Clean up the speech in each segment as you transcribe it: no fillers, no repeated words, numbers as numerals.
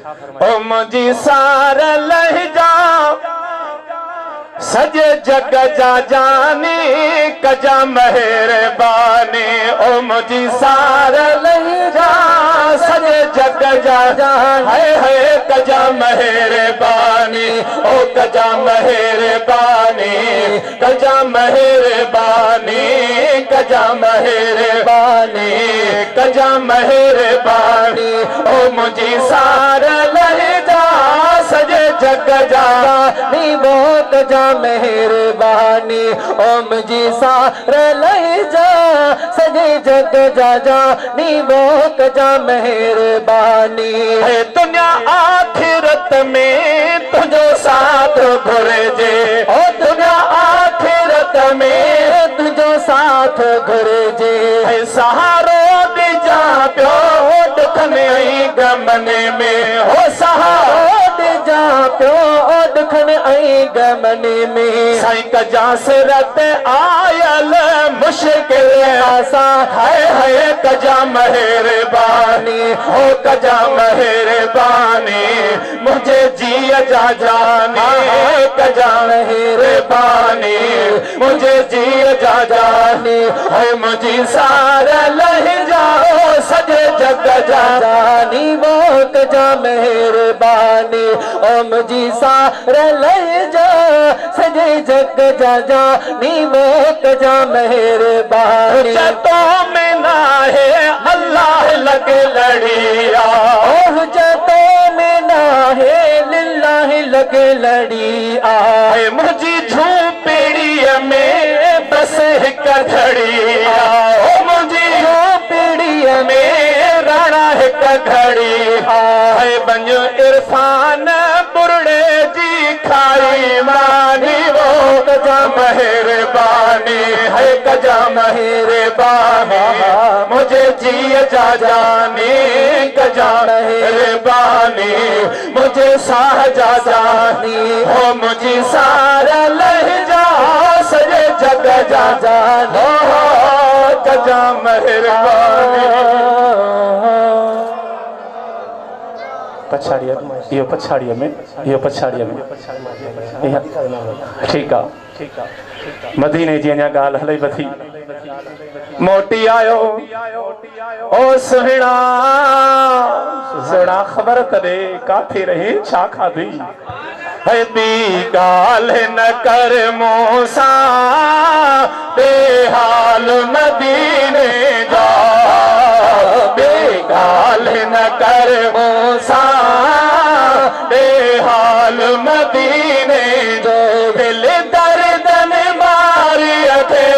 ओ मुझी सार लहजा सजे जग जा जानी कजा मेहरबानी। ओ मुझी सार लहजा सजे जग जा जानी है कजा मेहरबानी। ओ कजा मेहरबानी कजा मेहरबानी कजा मेहरबानी कजा मेहरबानी। ओ मुझी सार लहजा सजे जग जानी वो कजा मेहरबानी। ओ मुझी सार लहजा सजे जग जानी वो कजा मेहरबानी। है दुनिया आखिरत में तुझो साथ घुरजे। ओ दुनिया आखिरत में तुझो साथ घुरजे। है सहारो दे जा प्यो दुखने गमने में। हो सहारो दे जा प्यो दुखने गमने में। साईं कजा सिरत आयल मुश्किल आसा है कजा मेहरबानी। हो कजा मेहरबानी मुझे जिया जा जाने कजा मेहरबानी मुझे जिया जा जाने। है मुझी सारा लह जाओ सजे जग जा जानी वो कजा मेहरबानी। ओ मुझी सारा लह जा सजे जग जा जानी वो कजा मेहरबानी। तो में ना है अल्लाह लगे लड़िया। ओह जतो में ना है लिल्लाह लगे लड़िया। मुझी झोपड़ी में बस एक घड़िया। ओ मुझी झोपड़ी में राणा एक घड़िया। है बंजो इरफान बुरड़े जी खाई मानी वो कजा मेहरबानी। है कजा मेहरबानी मुझे जिया जा जाने कजा मेहरबानी मुझे साह जा जानी। हो मुझे सारा लह जा सजे जग जा जानी कजा मेहरबानी। पछाड़िया यो पछाड़िया में यो पछाड़िया में ठीक है। मदीने जी अञा ॻाल्हि हले बथी। मोटी आयो ओ सुहिणा सुहिणा ख़बर करे काथे रहे छा खाधी। है ॿी ॻाल्हि न कर मूंसां बेहाल मदीने जा। ॿी ॻाल्हि न कर मूंसां बेहाल मदीने जो। दिल दर्दन मारिया थे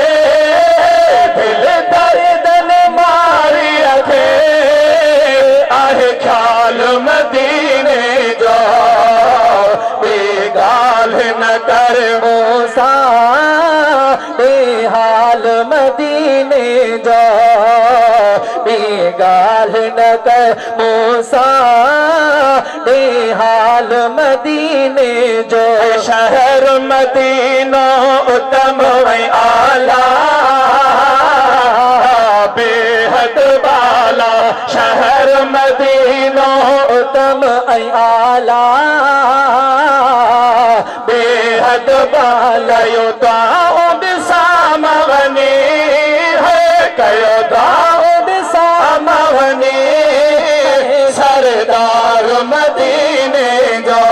दिल दर्दन मारिया थे आहे ख्याल मदीने जो। बेगाल न कर मूंसा बेहाल मदीने जो। बेगाल न कर मूंसा बेहाल मदीने जो। शहर मदीना उत्तम आला बेहद बाला। शहर मदीना उत्तम आला बेहद बाला। यो दाऊद सामवनी है कयो दाऊद सामवनी सरदार मदीने जो।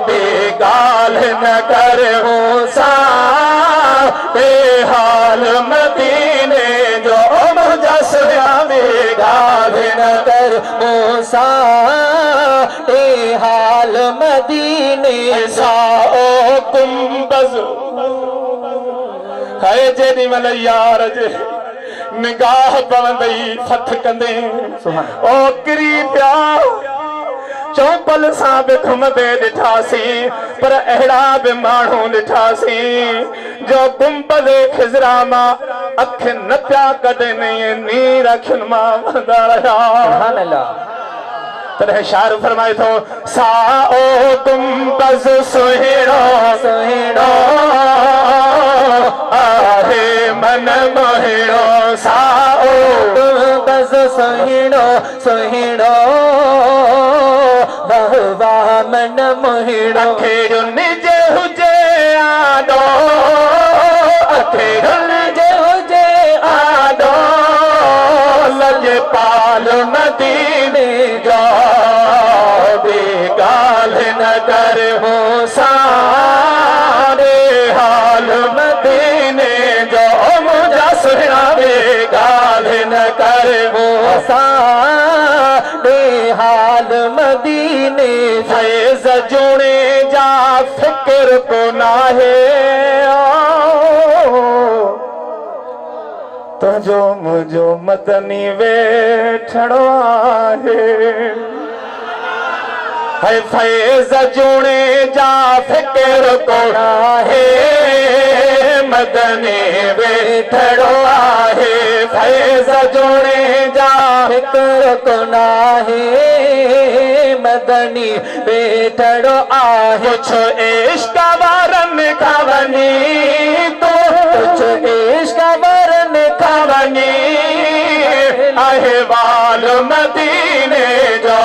बेगाल न कर मूंसा बेहाल मदीने जो। मुजस्सिया बेगाल न कर मूंसा बेहाल मदीने साओ कुंबज है जेॾी महिल यार जे निगाह पवंदई फथ कंदे ओ किरी पिया। चौपल सां बि घुमंदे ॾिठासीं पर अहिड़ा बि माण्हू ॾिठासीं जो गुंबद खिज़रा मां अख न पिया कढनि नीर अखियुनि मां वहंदा रहिया। तॾहिं शाइर फरमाए थो साओ गुंबद सुहिणो सुहिणो आहे मन मोहिणो। साओ गुंबद सुहिणो सुहिणो मन मोहिड़ो अखेर निजे हुजे आडो अखेर निजे हुजे आडो लजे पाल मदीने जा बेगाल न कर हो सारे हाल मदीने जो मुझा सुना बेगाल न कर हो सारे हाल मदीने फैज़ जुड़े जा फिक्र को नाहे तुझो मुझो मदनी वेठड़ो आहे है फैज़ जुड़े जा फिक्र को नाहे मदनी वेठड़ो आहे फैज़ जुड़े जा फिक्र को नाहे मदनी वेठड़ो आहे कुछ इश्क वारन खावनी तो कुछ इश्क वरन खावनी अहवाल मदीने जो